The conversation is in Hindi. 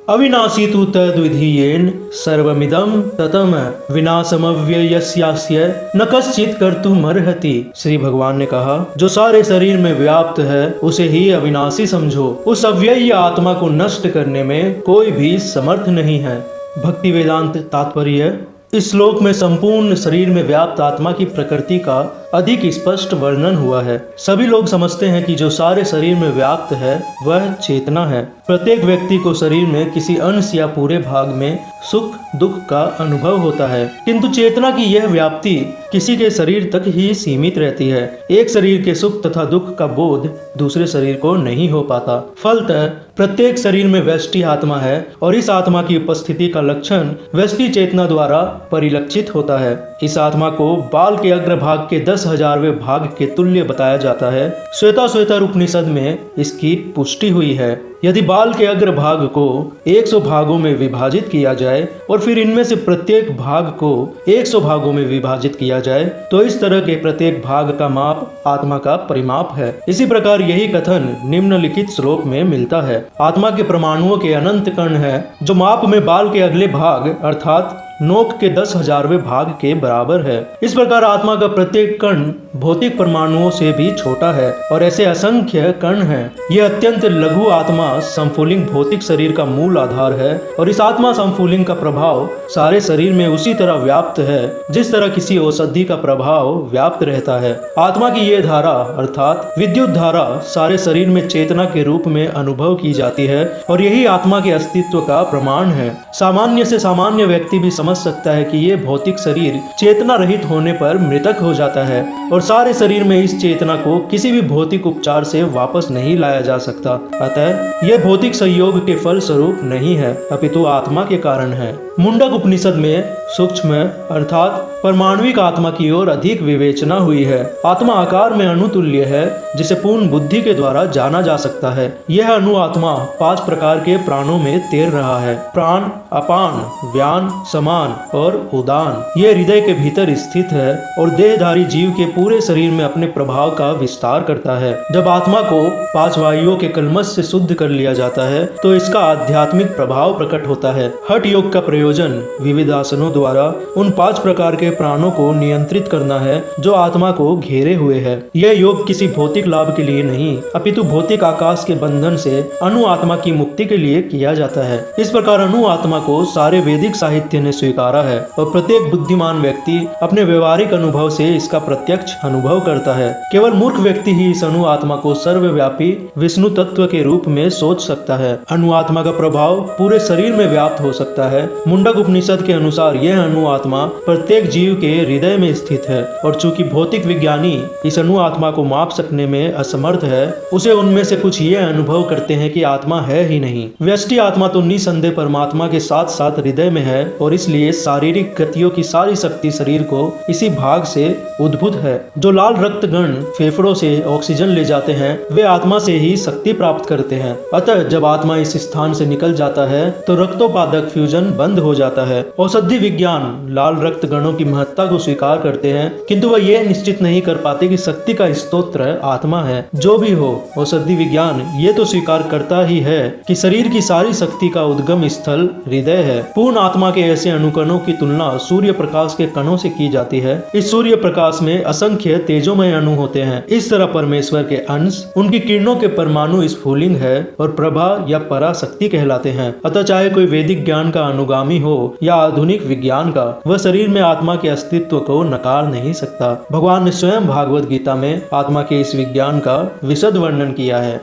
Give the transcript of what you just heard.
अविनाशी तु तद्विधीयेन सर्वमिदं ततम विनाशमव्ययस्यास्य न कश्चित् कर्तुमर्हति। श्री भगवान ने कहा, जो सारे शरीर में व्याप्त है उसे ही अविनाशी समझो। उस अव्ययी आत्मा को नष्ट करने में कोई भी समर्थ नहीं है। भक्ति वेदांत तात्पर्य। इस श्लोक में संपूर्ण शरीर में व्याप्त आत्मा की प्रकृति का अधिक स्पष्ट वर्णन हुआ है। सभी लोग समझते हैं कि जो सारे शरीर में व्याप्त है वह चेतना है। प्रत्येक व्यक्ति को शरीर में किसी अंश या पूरे भाग में सुख दुख का अनुभव होता है, किंतु चेतना की यह व्याप्ति किसी के शरीर तक ही सीमित रहती है। एक शरीर के सुख तथा दुख का बोध दूसरे शरीर को नहीं हो पाता। फलतः प्रत्येक शरीर में व्यष्टि आत्मा है और इस आत्मा की उपस्थिति का लक्षण व्यष्टि चेतना द्वारा परिलक्षित होता है। इस आत्मा को बाल के अग्रभाग के 10,000वें भाग के तुल्य बताया जाता है। श्वेताश्वतर उपनिषद में इसकी पुष्टि हुई है। यदि बाल के अग्रभाग को 100 भागों में विभाजित किया जाए और फिर इनमें से प्रत्येक भाग को 100 भागों में विभाजित किया जाए तो इस तरह के प्रत्येक भाग का माप आत्मा का परिमाप है। इसी प्रकार यही कथन निम्नलिखित श्लोक में मिलता है। आत्मा के परमाणुओं के अनंत कण है जो माप में बाल के अगले भाग अर्थात नोक के 10,000वें भाग के बराबर है। इस प्रकार आत्मा का प्रत्येक कण भौतिक परमाणुओं से भी छोटा है और ऐसे असंख्य कण हैं। यह अत्यंत लघु आत्मा संफुलिंग भौतिक शरीर का मूल आधार है और इस आत्मा संफुलिंग का प्रभाव सारे शरीर में उसी तरह व्याप्त है जिस तरह किसी औषधि का प्रभाव व्याप्त रहता है। आत्मा की यह धारा अर्थात विद्युत धारा सारे शरीर में चेतना के रूप में अनुभव की जाती है और यही आत्मा के अस्तित्व का प्रमाण है। सामान्य से सामान्य व्यक्ति भी समझ सकता है कि ये भौतिक शरीर चेतना रहित होने पर मृतक हो जाता है और सारे शरीर में इस चेतना को किसी भी भौतिक उपचार से वापस नहीं लाया जा सकता। अतः यह भौतिक संयोग के फल स्वरूप नहीं है अपितु आत्मा के कारण है। मुंडक उपनिषद में सूक्ष्म अर्थात परमाणुविक आत्मा की ओर अधिक विवेचना हुई है। आत्मा आकार में अणुतुल्य है जिसे पूर्ण बुद्धि के द्वारा जाना जा सकता है। यह अणु आत्मा 5 प्रकार के प्राणों में तैर रहा है। प्राण, अपान, व्यान, समान और उदान। यह हृदय के भीतर स्थित है और देहधारी जीव के पूरे शरीर में अपने प्रभाव का विस्तार करता है। जब आत्मा को 5 वायुओं के कल्मश से शुद्ध कर लिया जाता है तो इसका आध्यात्मिक प्रभाव प्रकट होता है। हठ योग का प्रयोजन विविध आसनों द्वारा उन 5 प्रकार के प्राणों को नियंत्रित करना है जो आत्मा को घेरे हुए है। यह योग किसी भौतिक लाभ के लिए नहीं अपितु भौतिक आकाश के बंधन से अणु आत्मा की मुक्ति के लिए किया जाता है। इस प्रकार अणु आत्मा को सारे वैदिक साहित्य ने स्वीकारा है और प्रत्येक बुद्धिमान व्यक्ति अपने व्यवहारिक अनुभव से इसका प्रत्यक्ष अनुभव करता है। केवल मूर्ख व्यक्ति ही इस अणु आत्मा को सर्वव्यापी विष्णु तत्व के रूप में सोच सकता है। अणु आत्मा का प्रभाव पूरे शरीर में व्याप्त हो सकता है। मुंडक उपनिषद के अनुसार यह अणु आत्मा प्रत्येक जीव के हृदय में स्थित है और चूंकि भौतिक विज्ञानी इस अणु आत्मा को माप सकने में असमर्थ है उसे उनमें से कुछ ये अनुभव करते हैं कि आत्मा है ही नहीं। व्यष्टि आत्मा तो निसंदेह परमात्मा के साथ साथ हृदय में है और इसलिए शारीरिक गतियों की सारी शक्ति शरीर को इसी भाग से उद्भूत है। जो लाल रक्त गण फेफड़ों से ऑक्सीजन ले जाते हैं वे आत्मा से ही शक्ति प्राप्त करते हैं। अतः जब आत्मा इस स्थान से निकल जाता है तो रक्तोपादक फ्यूजन बंद हो जाता है। औषधि विज्ञान लाल रक्त गणों की महत्ता को स्वीकार करते हैं किंतु वह यह निश्चित नहीं कर पाते कि शक्ति का स्तोत्र आत्मा है। जो भी हो औषधि विज्ञान ये तो स्वीकार करता ही है कि शरीर की सारी शक्ति का उद्गम स्थल हृदय है। पूर्ण आत्मा के ऐसे अणुकणों की तुलना सूर्य प्रकाश के कणों से की जाती है। इस सूर्य प्रकाश में असंख्य तेजोमय अणु होते हैं। इस तरह परमेश्वर के अंश उनकी किरणों के परमाणु स्फुलिंग है और प्रभा या पराशक्ति कहलाते हैं। अतः चाहे कोई वैदिक ज्ञान का अनुगामी हो या आधुनिक विज्ञान का, वह शरीर में आत्मा के अस्तित्व को नकार नहीं सकता। भगवान ने स्वयं भागवत गीता में आत्मा के इस विज्ञान का विशद वर्णन किया है।